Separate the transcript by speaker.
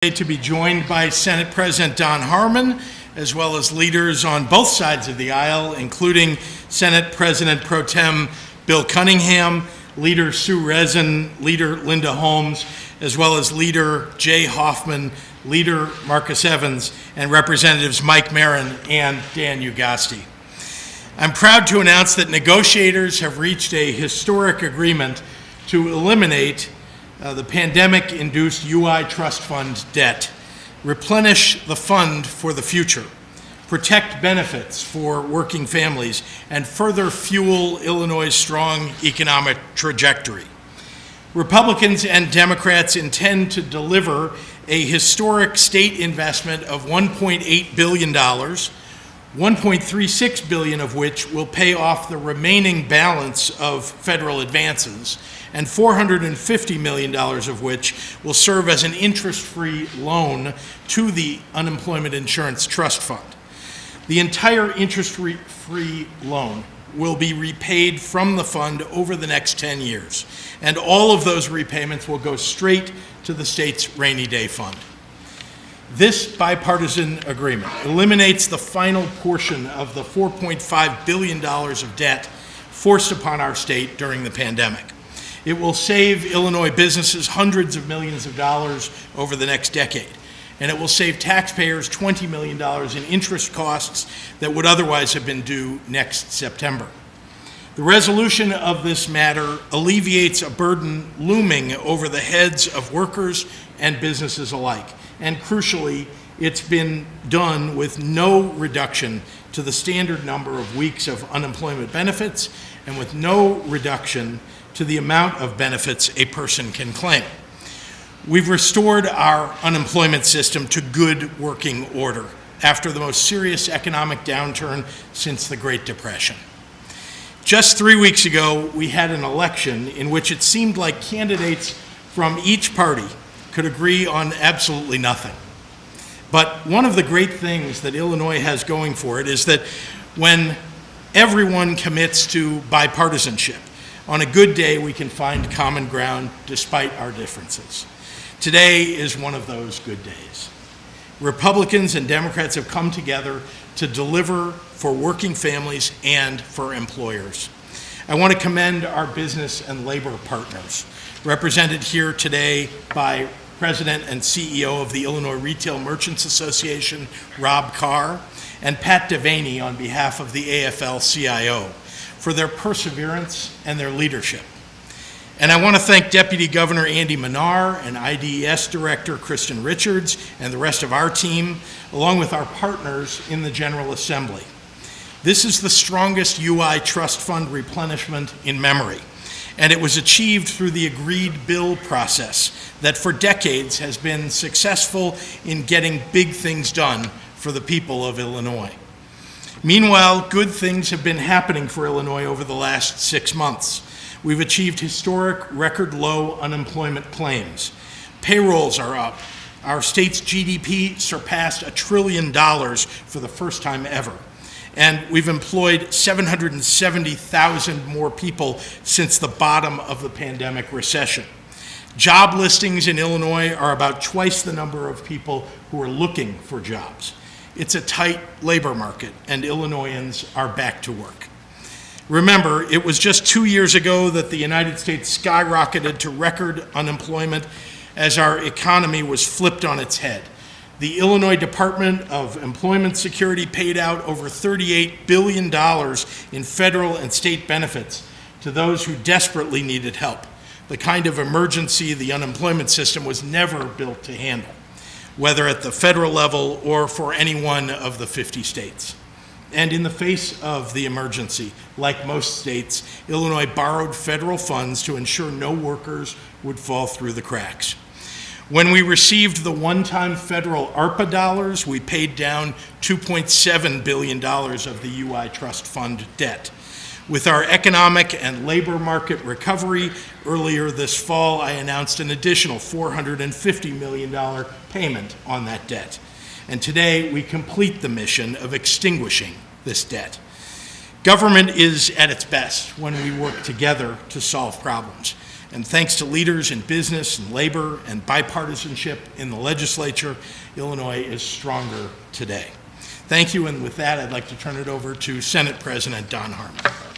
Speaker 1: To be joined by Senate President Don Harmon, as well as leaders on both sides of the aisle, including Senate President Pro Tem Bill Cunningham, Leader Sue Rezin, Leader Linda Holmes, as well as Leader Jay Hoffman, Leader Marcus Evans, and Representatives Mike Marin and Dan Ugasti. I'm proud to announce that negotiators have reached a historic agreement to eliminate the pandemic-induced UI trust fund debt, replenish the fund for the future, protect benefits for working families, and further fuel Illinois' strong economic trajectory. Republicans and Democrats intend to deliver a historic state investment of $1.8 billion, $1.36 billion of which will pay off the remaining balance of federal advances, and $450 million of which will serve as an interest-free loan to the Unemployment Insurance Trust Fund. The entire interest-free loan will be repaid from the fund over the next 10 years, and all of those repayments will go straight to the state's rainy day fund. This bipartisan agreement eliminates the final portion of the $4.5 billion of debt forced upon our state during the pandemic. It will save Illinois businesses hundreds of millions of dollars over the next decade, and it will save taxpayers $20 million in interest costs that would otherwise have been due next September. The resolution of this matter alleviates a burden looming over the heads of workers and businesses alike, and crucially, it's been done with no reduction to the standard number of weeks of unemployment benefits and with no reduction to the amount of benefits a person can claim. We've restored our unemployment system to good working order after the most serious economic downturn since the Great Depression. Just 3 weeks ago, we had an election in which it seemed like candidates from each party could agree on absolutely nothing. But one of the great things that Illinois has going for it is that when everyone commits to bipartisanship, on a good day, we can find common ground despite our differences. Today is one of those good days. Republicans and Democrats have come together to deliver for working families and for employers. I want to commend our business and labor partners, represented here today by President and CEO of the Illinois Retail Merchants Association, Rob Carr, and Pat Devaney on behalf of the AFL-CIO, for their perseverance and their leadership. And I want to thank Deputy Governor Andy Manar and IDES Director Kristen Richards and the rest of our team, along with our partners in the General Assembly. This is the strongest UI trust fund replenishment in memory, and it was achieved through the agreed bill process that for decades has been successful in getting big things done for the people of Illinois. Meanwhile, good things have been happening for Illinois over the last 6 months. We've achieved historic record low unemployment claims. Payrolls are up. Our state's GDP surpassed $1 trillion for the first time ever. And we've employed 770,000 more people since the bottom of the pandemic recession. Job listings in Illinois are about twice the number of people who are looking for jobs. It's a tight labor market, and Illinoisans are back to work. Remember, it was just 2 years ago that the United States skyrocketed to record unemployment as our economy was flipped on its head. The Illinois Department of Employment Security paid out over $38 billion in federal and state benefits to those who desperately needed help, the kind of emergency the unemployment system was never built to handle, whether at the federal level or for any one of the 50 states. And in the face of the emergency, like most states, Illinois borrowed federal funds to ensure no workers would fall through the cracks. When we received the one-time federal ARPA dollars, we paid down $2.7 billion of the UI Trust Fund debt. With our economic and labor market recovery, earlier this fall, I announced an additional $450 million payment on that debt. And today, we complete the mission of extinguishing this debt. Government is at its best when we work together to solve problems. And thanks to leaders in business and labor and bipartisanship in the legislature, Illinois is stronger today. Thank you, and with that, I'd like to turn it over to Senate President Don Harmon.